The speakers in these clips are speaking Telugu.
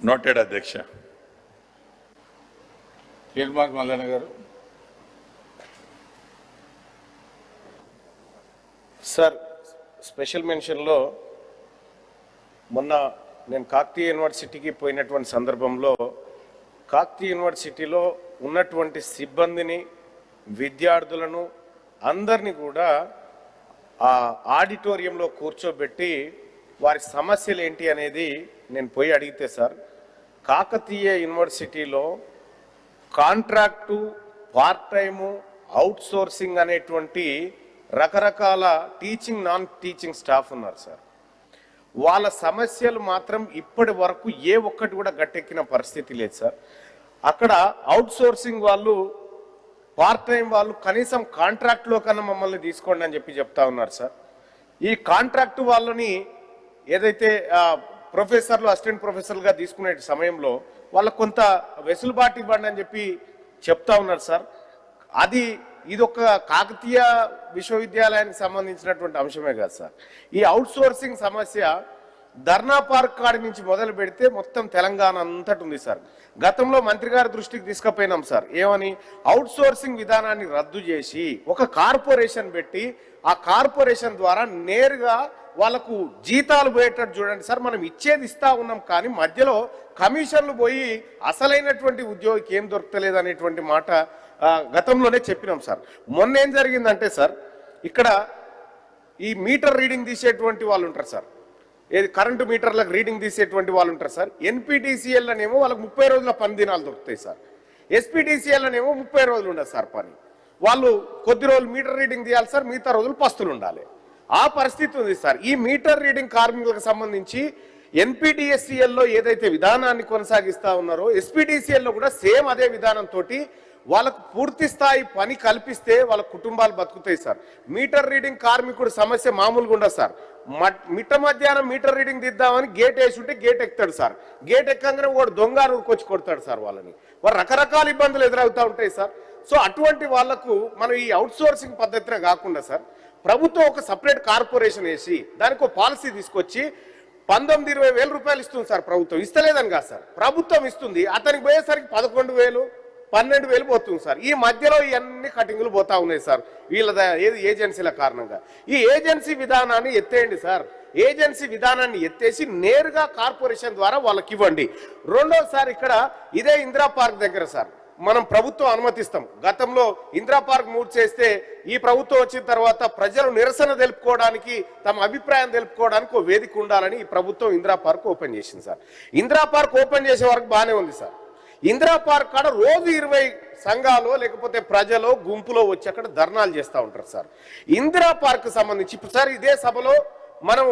నోటెడ్ అధ్యక్ష. తీర్మాన్ మల్లన్న గారు. సార్, స్పెషల్ మెన్షన్లో మొన్న నేను కాకతీయ యూనివర్సిటీకి పోయినటువంటి సందర్భంలో కాకతీయ యూనివర్సిటీలో ఉన్నటువంటి సిబ్బందిని, విద్యార్థులను అందరినీ కూడా ఆ ఆడిటోరియంలో కూర్చోబెట్టి వారి సమస్యలు ఏంటి అనేది నేను పోయి అడిగితే సార్, కాకతీయ యూనివర్సిటీలో contract, part time, out sourcing అనేటువంటి రకరకాల టీచింగ్, నాన్ టీచింగ్ స్టాఫ్ ఉన్నారు సార్. వాళ్ళ సమస్యలు మాత్రం ఇప్పటి వరకు ఏ ఒక్కటి కూడా గట్టెక్కిన పరిస్థితి లేదు సార్. అక్కడ అవుట్ సోర్సింగ్ వాళ్ళు, పార్ట్ టైం వాళ్ళు కనీసం కాంట్రాక్ట్లో కన్నా మమ్మల్ని తీసుకోండి అని చెప్తా ఉన్నారు సార్. ఈ కాంట్రాక్టు వాళ్ళని ఏదైతే ప్రొఫెసర్లు, అసిస్టెంట్ ప్రొఫెసర్లుగా తీసుకునే సమయంలో వాళ్ళకు కొంత వెసులుబాటు ఇవ్వండి అని చెప్తా ఉన్నారు సార్. ఇదొక కాకతీయ విశ్వవిద్యాలయానికి సంబంధించినటువంటి అంశమే కాదు సార్. ఈ అవుట్ సోర్సింగ్ సమస్య ధర్నా పార్క్ కాడి నుంచి మొదలు పెడితే మొత్తం తెలంగాణ అంతటి ఉంది సార్. గతంలో మంత్రి గారి దృష్టికి తీసుకుపోయినాం సార్. ఏమని, అవుట్ సోర్సింగ్ విధానాన్ని రద్దు చేసి ఒక కార్పొరేషన్ పెట్టి ఆ కార్పొరేషన్ ద్వారా నేరుగా వాళ్ళకు జీతాలు పోయేటట్టు చూడండి సార్. మనం ఇచ్చేది ఇస్తా ఉన్నాం, కానీ మధ్యలో కమిషన్లు పోయి అసలైనటువంటి ఉద్యోగికి ఏం దొరకలేదు అనేటువంటి మాట గతంలోనే చెప్పినాం సార్. మొన్న ఏం జరిగిందంటే సార్, ఇక్కడ ఈ మీటర్ రీడింగ్ తీసేటువంటి వాళ్ళు ఉంటారు సార్, ఏది కరెంటు మీటర్లకు రీడింగ్ తీసేటువంటి వాళ్ళు ఉంటారు సార్. ఎన్పిటిసిఎల్ అనేమో వాళ్ళకి 30 రోజుల పని దినాలు దొరుకుతాయి సార్. ఎస్పీటీసీఎల్ అనేమో 30 రోజులు ఉండదు సార్ పని. వాళ్ళు కొద్ది రోజులు మీటర్ రీడింగ్ తీయాలి సార్, మిగతా రోజులు పస్తులు ఉండాలి. ఆ పరిస్థితి ఉంది సార్. ఈ మీటర్ రీడింగ్ కార్మికులకు సంబంధించి ఎన్పిటిఎస్సిఎల్లో ఏదైతే విధానాన్ని కొనసాగిస్తా ఉన్నారో ఎస్పీటీసీఎల్లో కూడా సేమ్ అదే విధానంతో వాళ్ళకు పూర్తి స్థాయి పని కల్పిస్తే వాళ్ళ కుటుంబాలు బతుకుతాయి సార్. మీటర్ రీడింగ్ కార్మికుడు సమస్య మామూలుగా ఉండదు సార్. మిట్ట మధ్యాహ్నం మీటర్ రీడింగ్ దిద్దామని గేట్ వేసి ఉంటే గేట్ ఎక్కుతాడు సార్. గేట్ ఎక్కగానే వాడు దొంగ ఊరుకొచ్చి కొడతాడు సార్. వాళ్ళని రకరకాల ఇబ్బందులు ఎదురవుతూ ఉంటాయి సార్. సో అటువంటి వాళ్లకు మనం ఈ అవుట్ సోర్సింగ్ పద్ధతినే కాకుండా సార్, ప్రభుత్వం ఒక సపరేట్ కార్పొరేషన్ వేసి దానికి ఒక పాలసీ తీసుకొచ్చి 19-20 వేల రూపాయలు ఇస్తుంది సార్. ప్రభుత్వం ఇస్తలేదని కాదు సార్, ప్రభుత్వం ఇస్తుంది. అతనికి పోయేసరికి 11,000, 12,000 పోతుంది సార్. ఈ మధ్యలో ఇవన్నీ కటింగ్లు పోతా ఉన్నాయి సార్ వీళ్ళ ఏజెన్సీల కారణంగా. ఈ ఏజెన్సీ విధానాన్ని ఎత్తేయండి సార్. ఏజెన్సీ విధానాన్ని ఎత్తేసి నేరుగా కార్పొరేషన్ ద్వారా వాళ్ళకి ఇవ్వండి. రెండోసారి ఇక్కడ ఇదే ఇందిరా పార్క్ దగ్గర సార్ మనం ప్రభుత్వం అనుమతిస్తాం. గతంలో ఇందిరా పార్క్ మూవ్ చేస్తే ఈ ప్రభుత్వం వచ్చిన తర్వాత ప్రజలు నిరసన తెలుపుకోవడానికి, తమ అభిప్రాయం తెలుపుకోవడానికి ఒక వేదిక ఉండాలని ఈ ప్రభుత్వం ఇందిరా పార్క్ ఓపెన్ చేసింది సార్. ఇందిరా పార్క్ ఓపెన్ చేసే వరకు బాగానే ఉంది సార్. ఇందిరా పార్క్ కాడ రోజు 20 సంఘాలు లేకపోతే ప్రజలు గుంపులో వచ్చి అక్కడ ధర్నాలు చేస్తూ ఉంటారు సార్. ఇందిరా పార్క్ సంబంధించి ఇప్పుడు సార్ ఇదే సభలో మనం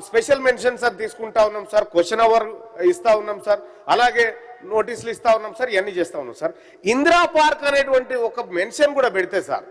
స్పెషల్ మెన్షన్స్ అని తీసుకుంటా ఉన్నాం సార్, క్వశ్చన్ అవర్ ఇస్తా ఉన్నాం సార్, అలాగే నోటీసులు ఇస్తా ఉన్నాం సార్, ఇవన్నీ చేస్తా ఉన్నాం సార్. ఇందిరా పార్క్ అనేటువంటి ఒక మెన్షన్ కూడా పెడితే సార్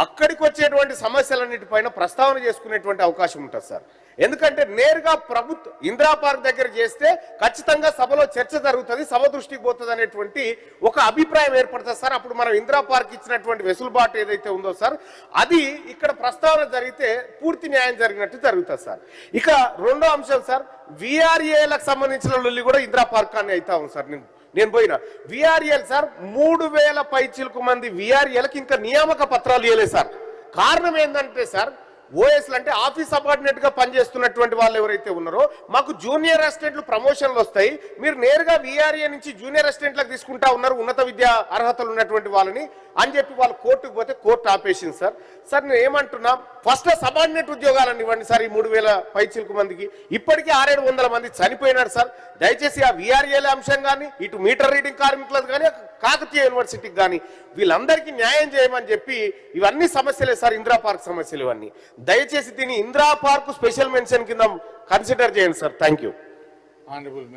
అక్కడికి వచ్చేటువంటి సమస్యలన్నిటిపైన ప్రస్తావన చేసుకునేటువంటి అవకాశం ఉంటుంది సార్. ఎందుకంటే నేరుగా ప్రభుత్వం ఇందిరా పార్క్ దగ్గర చేస్తే ఖచ్చితంగా సభలో చర్చ జరుగుతుంది, సభ దృష్టికి పోతుంది అనేటువంటి ఒక అభిప్రాయం ఏర్పడుతుంది సార్. అప్పుడు మనం ఇందిరా పార్క్ ఇచ్చినటువంటి వెసులుబాటు ఏదైతే ఉందో సార్, అది ఇక్కడ ప్రస్తావన జరిగితే పూర్తి న్యాయం జరిగినట్టు జరుగుతుంది సార్. ఇక రెండో అంశం సార్, విఆర్ఏలకు సంబంధించిన లొల్లి కూడా ఇందిరా పార్క్ అని అవుతా ఉంది సార్. నేను పోయినా విఆర్ఏలు సార్ 3,000 పైచిలకు మంది విఆర్ఏలకు ఇంకా నియామక పత్రాలు ఇవ్వలేదు సార్. కారణం ఏంటంటే సార్, ఓఎస్లు అంటే ఆఫీస్ సబార్డినేట్ గా పనిచేస్తున్నటువంటి వాళ్ళు ఎవరైతే ఉన్నారో, మాకు జూనియర్ అసిస్టెంట్లు ప్రమోషన్లు వస్తాయి, మీరు నేరుగా విఆర్ఏ నుంచి జూనియర్ అసిస్టెంట్లకు తీసుకుంటా ఉన్నారు ఉన్నత విద్యా అర్హతలు ఉన్నటువంటి వాళ్ళని అని చెప్పి వాళ్ళు కోర్టుకు పోతే కోర్టు ఆపేసింది సార్. సార్ నేను ఏమంటున్నా, ఫస్ట్ సబార్డినేట్ ఉద్యోగాలను ఇవ్వండి సార్. ఈ 3,000 పైచిలకు మందికి ఇప్పటికీ 600-700 మంది చనిపోయినారు సార్. దయచేసి ఆ విఆర్ఏల అంశం కానీ, ఇటు మీటర్ రీడింగ్ కార్మికులకు కానీ, కాకతీయ యూనివర్సిటీకి కానీ వీళ్ళందరికీ న్యాయం చేయమని చెప్పి, ఇవన్నీ సమస్యలే సార్, ఇందిరా పార్క్ సమస్యలు ఇవన్నీ. దయచేసి దీన్ని ఇందిరా పార్క్ స్పెషల్ మెన్షన్ కింద కన్సిడర్ చేయండి సార్. Thank you.